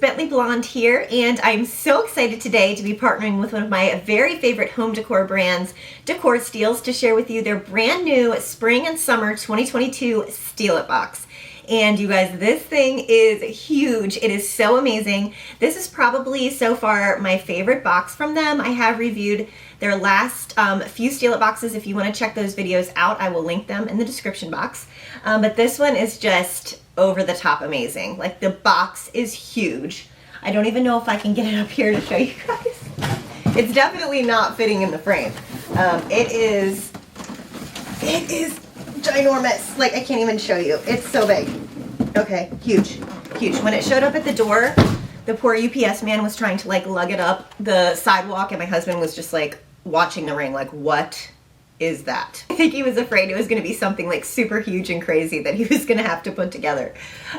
Bentley Blonde here, and I'm so excited today to be partnering with one of my very favorite home decor brands, Decor Steals, to share with you their brand new Spring and Summer 2022 Steal It box. And you guys, this thing is huge. It is so amazing. This is probably so far my favorite box from them. I have reviewed their last few Steal It boxes. If you want to check those videos out, I will link them in the description box. But this one is just over the top amazing. Like, the box is huge. I don't even know if I can get it up here to show you guys. It's definitely not fitting in the frame. It is ginormous. Like, I can't even show you. It's so big. Okay, huge, huge. When it showed up at the door, the poor UPS man was trying to like lug it up the sidewalk, and my husband was just like watching the ring like, what is that? I think he was afraid it was going to be something like super huge and crazy that he was going to have to put together.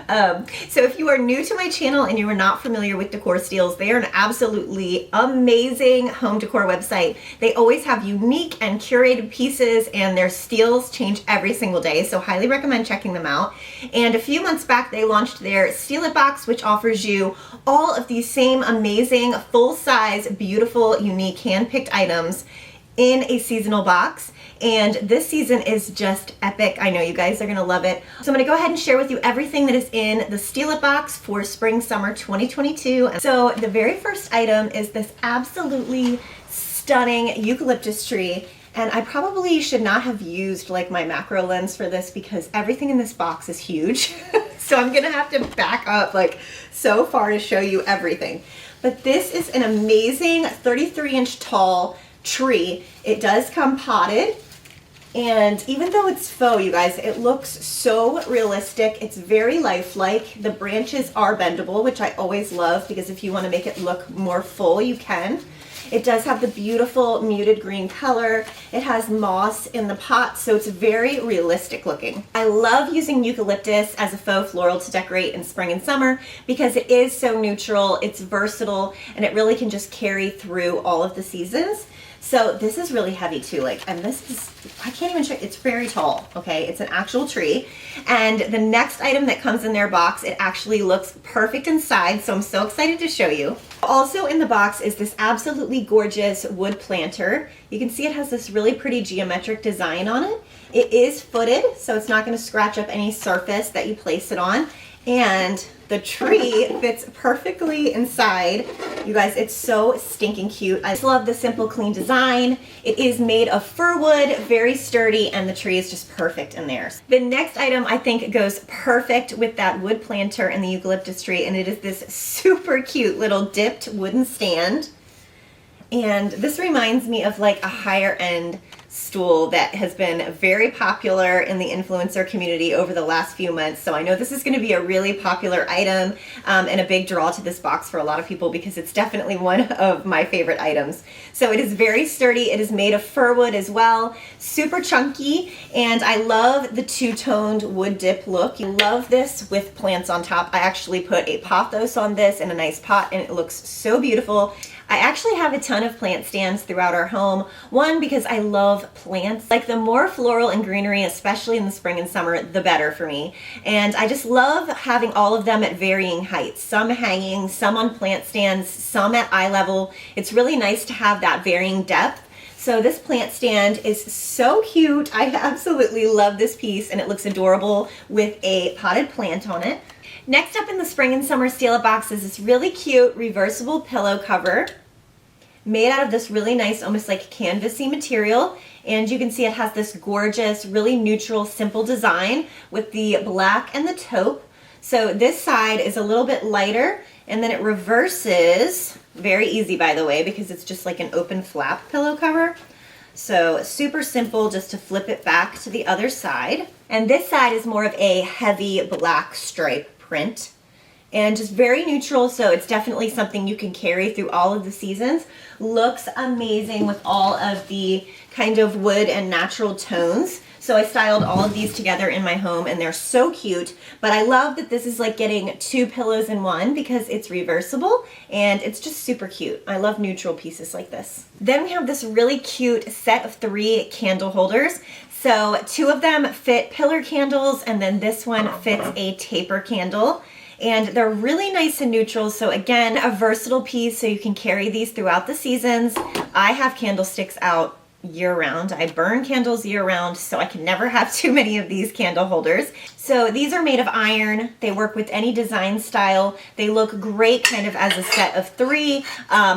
So if you are new to my channel and you are not familiar with Decor Steals, they are an absolutely amazing home decor website. They always have unique and curated pieces, and their steals change every single day, so highly recommend checking them out. And a few months back, they launched their Steal It box, which offers you all of these same amazing, full-size, beautiful, unique, hand-picked items in a seasonal box. And this season is just epic. I know you guys are gonna love it. So I'm gonna go ahead and share with you everything that is in the Steal It box for Spring Summer 2022. So the very first item is this absolutely stunning eucalyptus tree. And I probably should not have used like my macro lens for this because everything in this box is huge. So I'm gonna have to back up like so far to show you everything. But this is an amazing 33-inch tall tree. It does come potted, and even though it's faux, you guys, it looks so realistic. It's very lifelike. The branches are bendable, which I always love because if you want to make it look more full, you can. It does have the beautiful muted green color. It has moss in the pot, so it's very realistic looking. I love using eucalyptus as a faux floral to decorate in spring and summer because it is so neutral, it's versatile, and it really can just carry through all of the seasons. So this is really heavy too, like, and this is, I can't even show, it's very tall, okay? It's an actual tree. And the next item that comes in their box, it actually looks perfect inside, so I'm so excited to show you. Also in the box is this absolutely gorgeous wood planter. You can see it has this really pretty geometric design on it. It is footed, so it's not gonna scratch up any surface that you place it on. And the tree fits perfectly inside. You guys, it's so stinking cute. I just love the simple, clean design. It is made of fir wood, very sturdy, and the tree is just perfect in there. The next item I think goes perfect with that wood planter and the eucalyptus tree, and it is this super cute little dipped wooden stand. And this reminds me of like a higher end stool that has been very popular in the influencer community over the last few months. So I know this is going to be a really popular item and a big draw to this box for a lot of people because it's definitely one of my favorite items. So it is very sturdy. It is made of fir wood as well, super chunky, and I love the two-toned wood dip look. I love this with plants on top. I actually put a pothos on this in a nice pot, and it looks so beautiful. I actually have a ton of plant stands throughout our home. One, because I love plants. Like, the more floral and greenery, especially in the spring and summer, the better for me. And I just love having all of them at varying heights. Some hanging, some on plant stands, some at eye level. It's really nice to have that varying depth. So this plant stand is so cute. I absolutely love this piece, and it looks adorable with a potted plant on it. Next up in the Spring and Summer Steal It box is this really cute reversible pillow cover made out of this really nice, almost like canvasy material. And you can see it has this gorgeous, really neutral, simple design with the black and the taupe. So this side is a little bit lighter, and then it reverses, very easy by the way, because it's just like an open flap pillow cover. So super simple just to flip it back to the other side. And this side is more of a heavy black stripe print. And just very neutral, so it's definitely something you can carry through all of the seasons. Looks amazing with all of the kind of wood and natural tones. So I styled all of these together in my home, and they're so cute. But I love that this is like getting two pillows in one because it's reversible, and it's just super cute. I love neutral pieces like this. Then we have this really cute set of 3 candle holders. So 2 of them fit pillar candles, and then this one fits a taper candle. And they're really nice and neutral. So again, a versatile piece so you can carry these throughout the seasons. I have candlesticks out year round. I burn candles year round, so I can never have too many of these candle holders. So these are made of iron. They work with any design style. They look great kind of as a set of 3.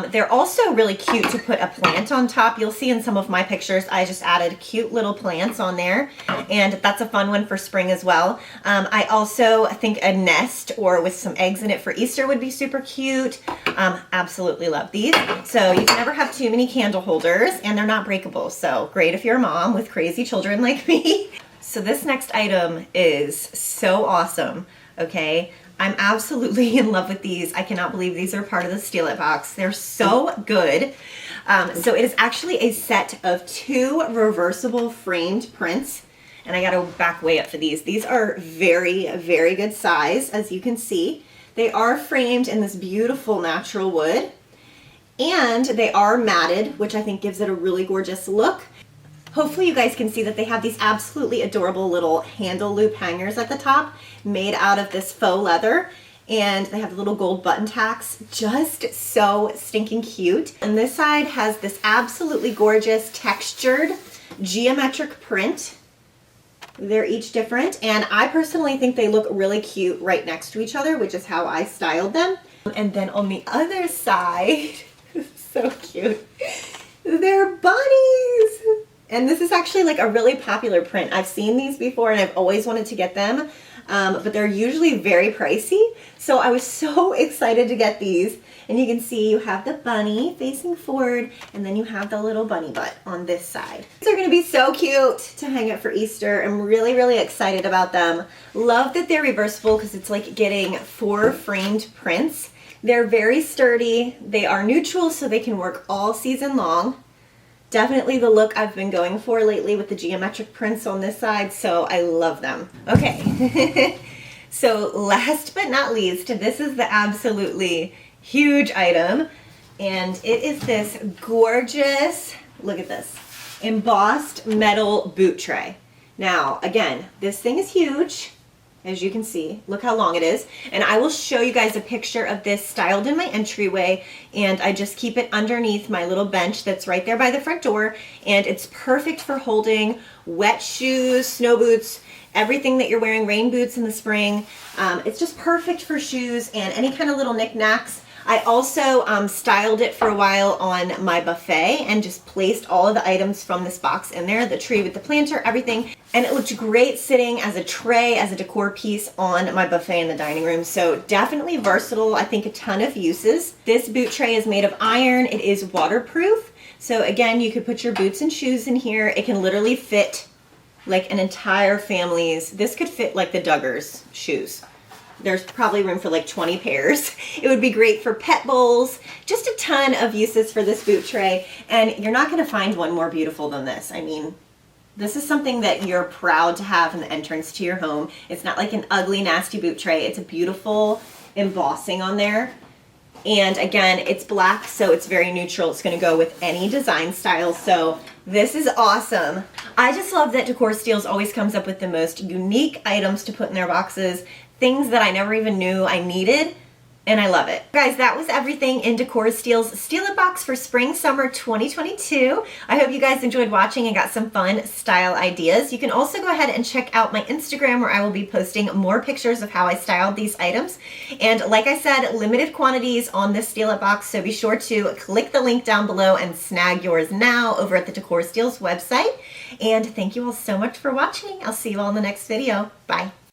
They're also really cute to put a plant on top. You'll see in some of my pictures, I just added cute little plants on there, and that's a fun one for spring as well. I also think a nest or with some eggs in it for Easter would be super cute. Absolutely love these. So you can never have too many candle holders, and they're not breakable. So great if you're a mom with crazy children like me. So this next item is so awesome, okay? I'm absolutely in love with these. I cannot believe these are part of the Steal It box. They're so good. So it is actually a set of 2 reversible framed prints. And I gotta back way up for these. These are very, very good size, as you can see. They are framed in this beautiful natural wood. And they are matted, which I think gives it a really gorgeous look. Hopefully you guys can see that they have these absolutely adorable little handle loop hangers at the top made out of this faux leather. And they have little gold button tacks, just so stinking cute. And this side has this absolutely gorgeous textured geometric print. They're each different, and I personally think they look really cute right next to each other, which is how I styled them. And then on the other side, so cute, they're bunnies. And this is actually like a really popular print. I've seen these before and I've always wanted to get them, but they're usually very pricey. So I was so excited to get these. And you can see you have the bunny facing forward, and then you have the little bunny butt on this side. These are gonna be so cute to hang up for Easter. I'm really, really excited about them. Love that they're reversible because it's like getting 4 framed prints. They're very sturdy. They are neutral, so they can work all season long. Definitely the look I've been going for lately with the geometric prints on this side, so I love them. Okay, so last but not least, this is the absolutely huge item, and it is this gorgeous, look at this, embossed metal boot tray. Now, again, this thing is huge. As you can see, look how long it is. And I will show you guys a picture of this styled in my entryway, and I just keep it underneath my little bench that's right there by the front door, and it's perfect for holding wet shoes, snow boots, everything that you're wearing, rain boots in the spring. It's just perfect for shoes and any kind of little knickknacks. I also styled it for a while on my buffet and just placed all of the items from this box in there, the tree with the planter, everything. And it looked great sitting as a tray, as a decor piece on my buffet in the dining room. So definitely versatile, I think a ton of uses. This boot tray is made of iron. It is waterproof. So again, you could put your boots and shoes in here. It can literally fit like an entire family's, this could fit like the Duggars shoes. There's probably room for like 20 pairs. It would be great for pet bowls, just a ton of uses for this boot tray. And you're not gonna find one more beautiful than this. I mean, this is something that you're proud to have in the entrance to your home. It's not like an ugly, nasty boot tray. It's a beautiful embossing on there. And again, it's black, so it's very neutral. It's gonna go with any design style. So this is awesome. I just love that Decor Steals always comes up with the most unique items to put in their boxes, things that I never even knew I needed, and I love it. Guys, that was everything in Decor Steals Steal It box for spring summer 2022. I hope you guys enjoyed watching and got some fun style ideas. You can also go ahead and check out my Instagram, where I will be posting more pictures of how I styled these items. And like I said, limited quantities on this Steal It box, so be sure to click the link down below and snag yours now over at the Decor Steals website. And thank you all so much for watching. I'll see you all in the next video. Bye.